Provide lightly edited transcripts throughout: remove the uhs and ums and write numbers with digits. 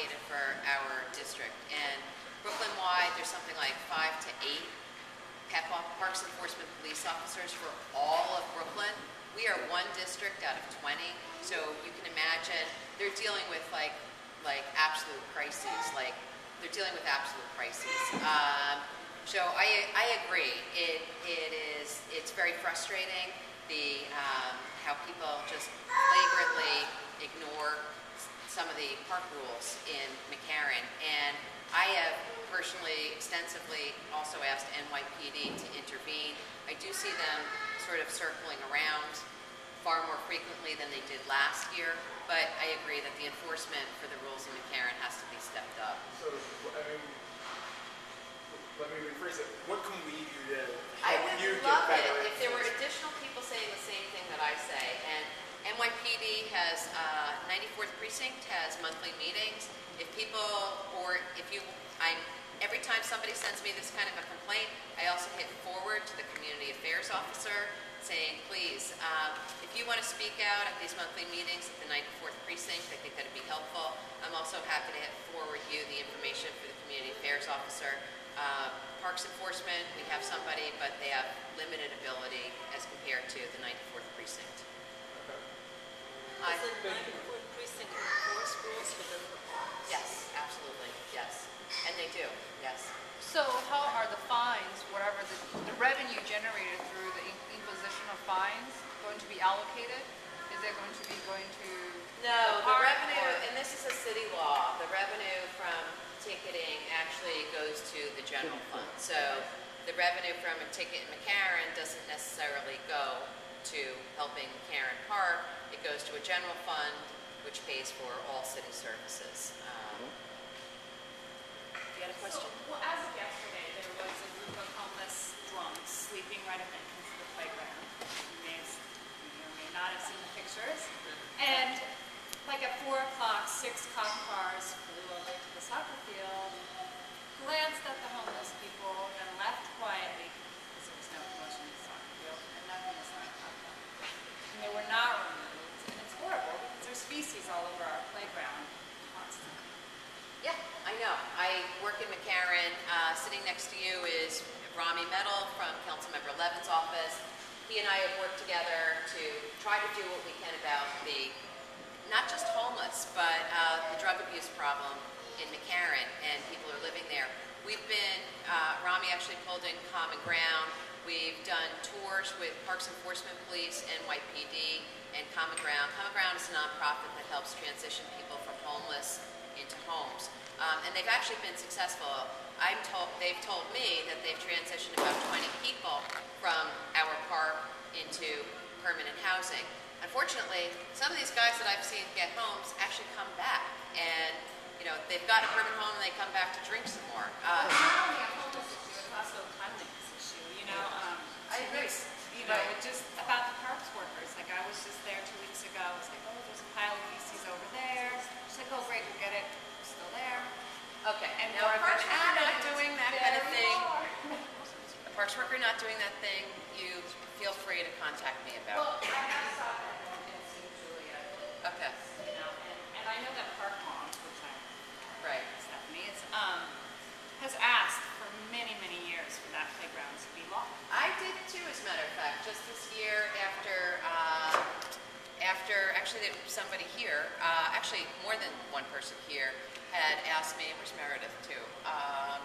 allocated for our district. And Brooklyn-wide, there's something like 5 to 8 Parks Enforcement Police officers for all of Brooklyn. We are one district out of 20, so you can imagine they're dealing with like absolute crises. Like they're dealing with absolute crises. So I agree. It's very frustrating how people just flagrantly ignore some of the park rules in McCarran. And I have personally, extensively also asked NYPD to intervene. I do see them sort of circling around far more frequently than they did last year, but I agree that the enforcement for the rules in McCarran has to be stepped up. So, I mean, let me rephrase it. What can we do to I help would you love get it better if there were enforcement? additional people saying the same thing that I say. And NYPD has, 94th Precinct has monthly meetings. If people, or if you, every time somebody sends me this kind of a complaint, I also hit forward to the community affairs officer saying, please, if you want to speak out at these monthly meetings at the 94th Precinct, I think that would be helpful. I'm also happy to hit forward you the information for the community affairs officer. Parks Enforcement, we have somebody, but they have limited ability as compared to the 94th Precinct. Does the 94th Precinct enforce rules within the parks? Yes, absolutely, yes. And they do, yes. So how are the fines, whatever the revenue generated through the imposition of fines, going to be allocated? Is it going to be going to No, the park, revenue, or- and this is a city law, the revenue from ticketing actually goes to the general fund. So the revenue from a ticket in McCarran doesn't necessarily go to helping McCarran Park. It goes to a general fund, which pays for all city services. You had a question? Well, as of yesterday, there was a group of homeless drunks sleeping right at the entrance to the playground. You may or may not have seen the pictures. And like at 4 o'clock, 6 cop cars flew over to the soccer field, glanced at the homeless people, and left quietly because there was no commotion in the soccer field and nothing was going to happen. And they were not removed. And it's horrible because there's feces all over our playground constantly. Yeah, I know. I work in McCarran. Sitting next to you is Rami Metal from Councilmember Levin's office. He and I have worked together to try to do what we can about not just homeless, but the drug abuse problem in McCarran, and people are living there. We've been, Rami actually pulled in Common Ground. We've done tours with Parks Enforcement Police, NYPD, and Common Ground. Common Ground is a nonprofit that helps transition people from homeless into homes. And they've actually been successful. They've told me that they've transitioned about 20 people from our park into permanent housing. Unfortunately, some of these guys that I've seen get homes actually come back. And, you know, they've got a permanent home and they come back to drink some more. Well, it's not only a homeless issue, it's also a cleanliness issue, you know. I agree. You know, just about the parks workers. Like, I was just there 2 weeks ago. I was like, oh, there's a pile of feces over there. She's like, oh, great, we'll get it. It's still there. Okay, And now a more parks than worker not that, doing that there kind of we thing, are. a parks worker not doing that thing, you feel free to contact me about. Well, I have stopped at home and seen Julia, Okay, you know, and I know that Park Mom, which I'm right. Stephanie, has asked for many, many years for that playground to be locked. I did too, as a matter of fact, just this year after actually there was somebody here, actually more than one person here, had asked me, where's Meredith too? A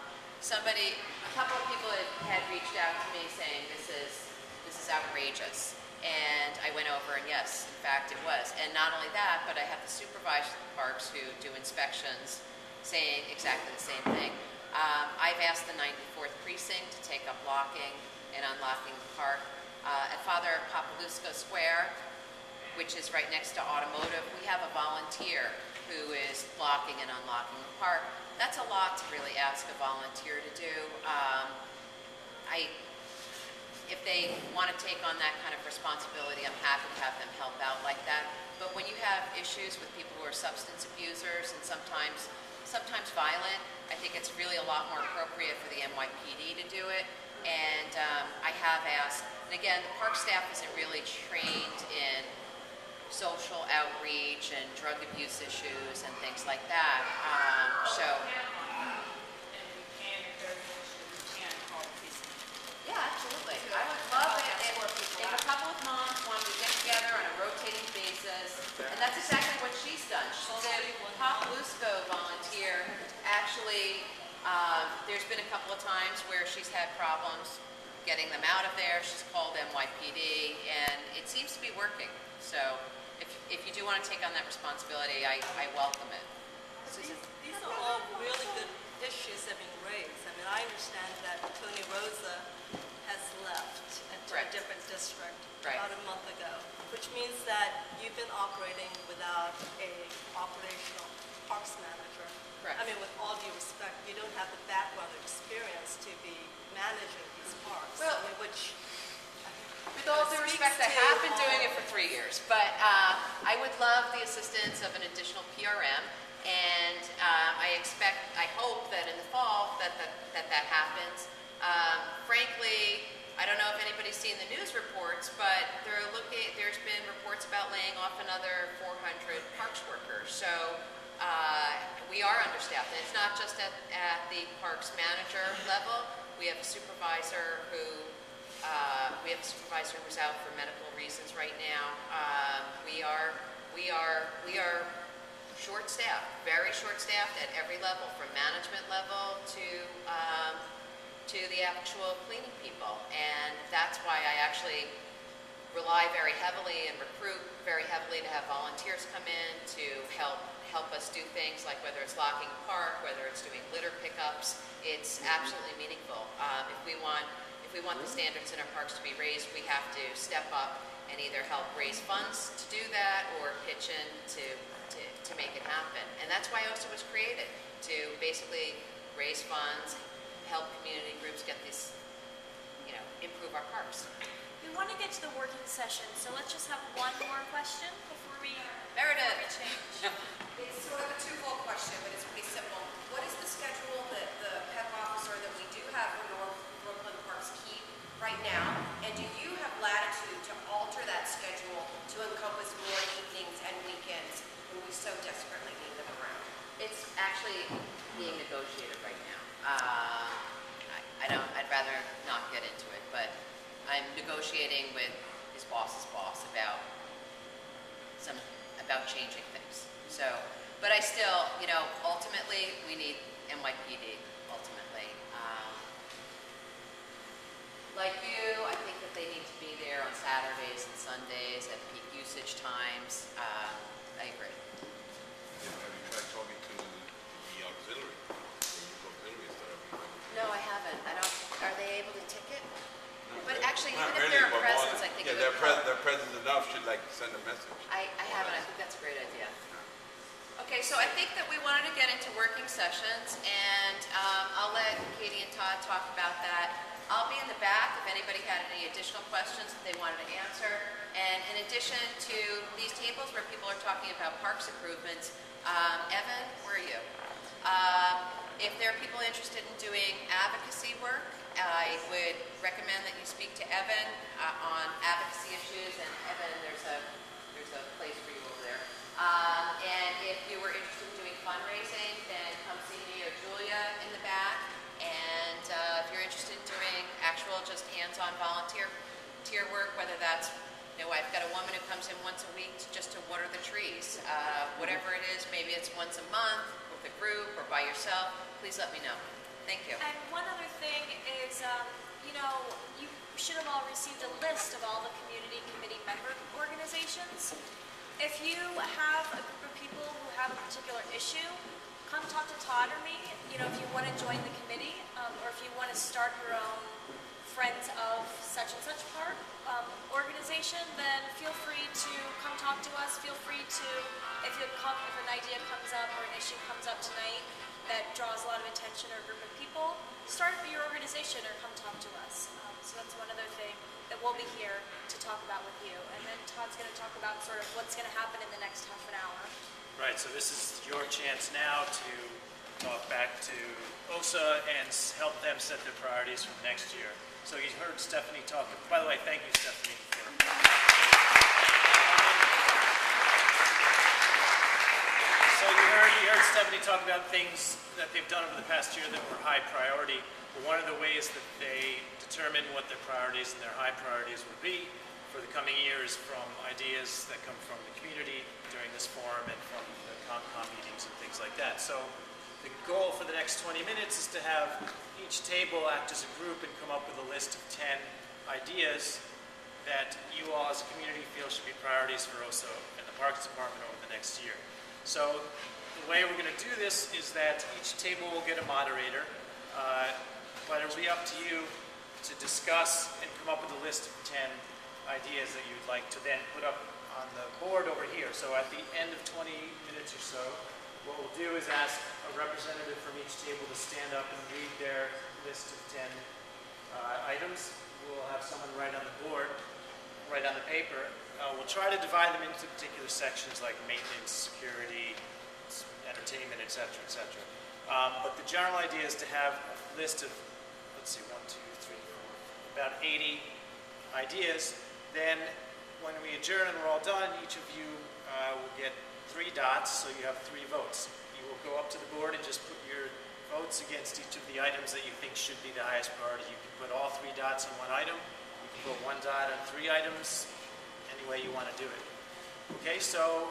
couple of people had reached out to me saying this is outrageous. And I went over and yes, in fact it was. And not only that, but I have the supervisors of the parks who do inspections saying exactly the same thing. I've asked the 94th Precinct to take up locking and unlocking the park. At Father Papalusko Square, which is right next to Automotive, we have a volunteer who is locking and unlocking the park. That's a lot to really ask a volunteer to do. If they want to take on that kind of responsibility, I'm happy to have them help out like that. But when you have issues with people who are substance abusers and sometimes violent, I think it's really a lot more appropriate for the NYPD to do it. And I have asked, and again, the park staff isn't really trained in social outreach and drug abuse issues and things like that. So, And we can, if there's an issue, we can call the precinct. yeah, absolutely. I would love it if a couple of moms wanted to get together on a rotating basis, and that's exactly what she's done. She's a Pop Lusco volunteer. Actually, there's been a couple of times where she's had problems getting them out of there. She's called NYPD, and it seems to be working. So if you do want to take on that responsibility, I welcome it. These are all really good issues that have been raised. I mean, I understand that Tony Rosa has left to a Correct. different district Right. about a month ago, which means that you've been operating without a operational parks manager. Correct. I mean, with all due respect, you don't have the background or experience to be managing these parks. Well, I mean, which With all due respect, I have been doing it for 3 years, but I would love the assistance of an additional PRM, and I hope that in the fall that happens. Frankly, I don't know if anybody's seen the news reports, but there's been reports about laying off another 400 parks workers. So we are understaffed, and it's not just at the parks manager level. We have a supervisor who's out for medical reasons right now. We are short-staffed, very short-staffed at every level, from management level to the actual cleaning people, and that's why I actually rely very heavily and recruit very heavily to have volunteers come in to help us do things like whether it's locking a park, whether it's doing litter pickups. It's absolutely meaningful. If we want the standards in our parks to be raised, we have to step up and either help raise funds to do that or pitch in to make it happen. And that's why OSA was created, to basically raise funds, help community groups get this, improve our parks. We want to get to the working session, so let's just have one more question before we Meredith. change. It's sort of a twofold question, but it's pretty simple. What is the schedule that the PEP officer that we do have for North Brooklyn Parks keep right now? And do you have latitude to alter that schedule to encompass more evenings and weekends when we so desperately need them around? It's actually being negotiated right now. I'd rather not get into it, but I'm negotiating with his boss's boss about changing things. So, but I still, ultimately, we need NYPD, ultimately. Like you, I think that they need to be there on Saturdays and Sundays at peak usage times. I agree. Have you tried talking to the auxiliary? The youth auxiliary instead of No, I haven't. Are they able to ticket? But really. actually, Not even if really, they're a but presence, I think yeah, it would help. their presence enough should send a message. I haven't. I think that's a great idea. Okay, so I think that we wanted to get into working sessions, and I'll let Katie and Todd talk about that. I'll be in the back if anybody had any additional questions that they wanted to answer. And in addition to these tables where people are talking about parks improvements, Evan, where are you? If there are people interested in doing advocacy work, I would recommend that you speak to Evan on advocacy issues. And Evan, there's a place for you over there. And if you were interested in doing fundraising, then come see me or Julia in the back. And if you're interested in doing actual just hands-on volunteer work, whether that's, I've got a woman who comes in once a week just to water the trees. Whatever it is, maybe it's once a month with a group or by yourself, please let me know. Thank you. And one other thing is, you should have all received a list of all the community committee member organizations. If you have a group of people who have a particular issue, come talk to Todd or me. If you want to join the committee, or if you want to start your own Friends of such and such park organization, then feel free to come talk to us. Feel free to, if an idea comes up or an issue comes up tonight that draws a lot of attention or a group of people, start your organization or come talk to us. So that's one other thing that we'll be here to talk about with you. And then Todd's going to talk about sort of what's going to happen in the next half an hour. Right, so this is your chance now to talk back to OSA and help them set their priorities for next year. So you heard Stephanie talk. By the way, thank you, Stephanie, for Stephanie talk about things that they've done over the past year that were high priority. But one of the ways that they determine what their priorities and their high priorities will be for the coming years from ideas that come from the community during this forum and from the COMCOM meetings and things like that. So the goal for the next 20 minutes is to have each table act as a group and come up with a list of 10 ideas that you all as a community feel should be priorities for OSO and the Parks Department over the next year. So the way we're going to do this is that each table will get a moderator, but it'll be up to you to discuss and come up with a list of 10 ideas that you'd like to then put up on the board over here. So at the end of 20 minutes or so, what we'll do is ask a representative from each table to stand up and read their list of 10 items. We'll have someone write on the board, write on the paper. We'll try to divide them into particular sections like maintenance, security, entertainment, et cetera, et cetera. But the general idea is to have a list of, let's see, 1, 2, 3, 4, about 80 ideas. Then when we adjourn and we're all done, each of you will get 3 dots, so you have 3 votes. You will go up to the board and just put your votes against each of the items that you think should be the highest priority. You can put all 3 dots on one item. You can put 1 dot on 3 items, any way you want to do it. Okay, so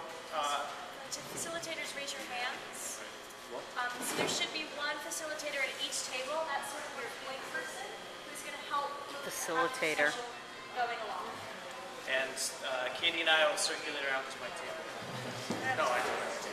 To facilitators, raise your hands. So there should be one facilitator at each table. That's sort of your point person who's going to help move the Facilitator. session going along. and Katie and I will circulate around to my table. No, I don't.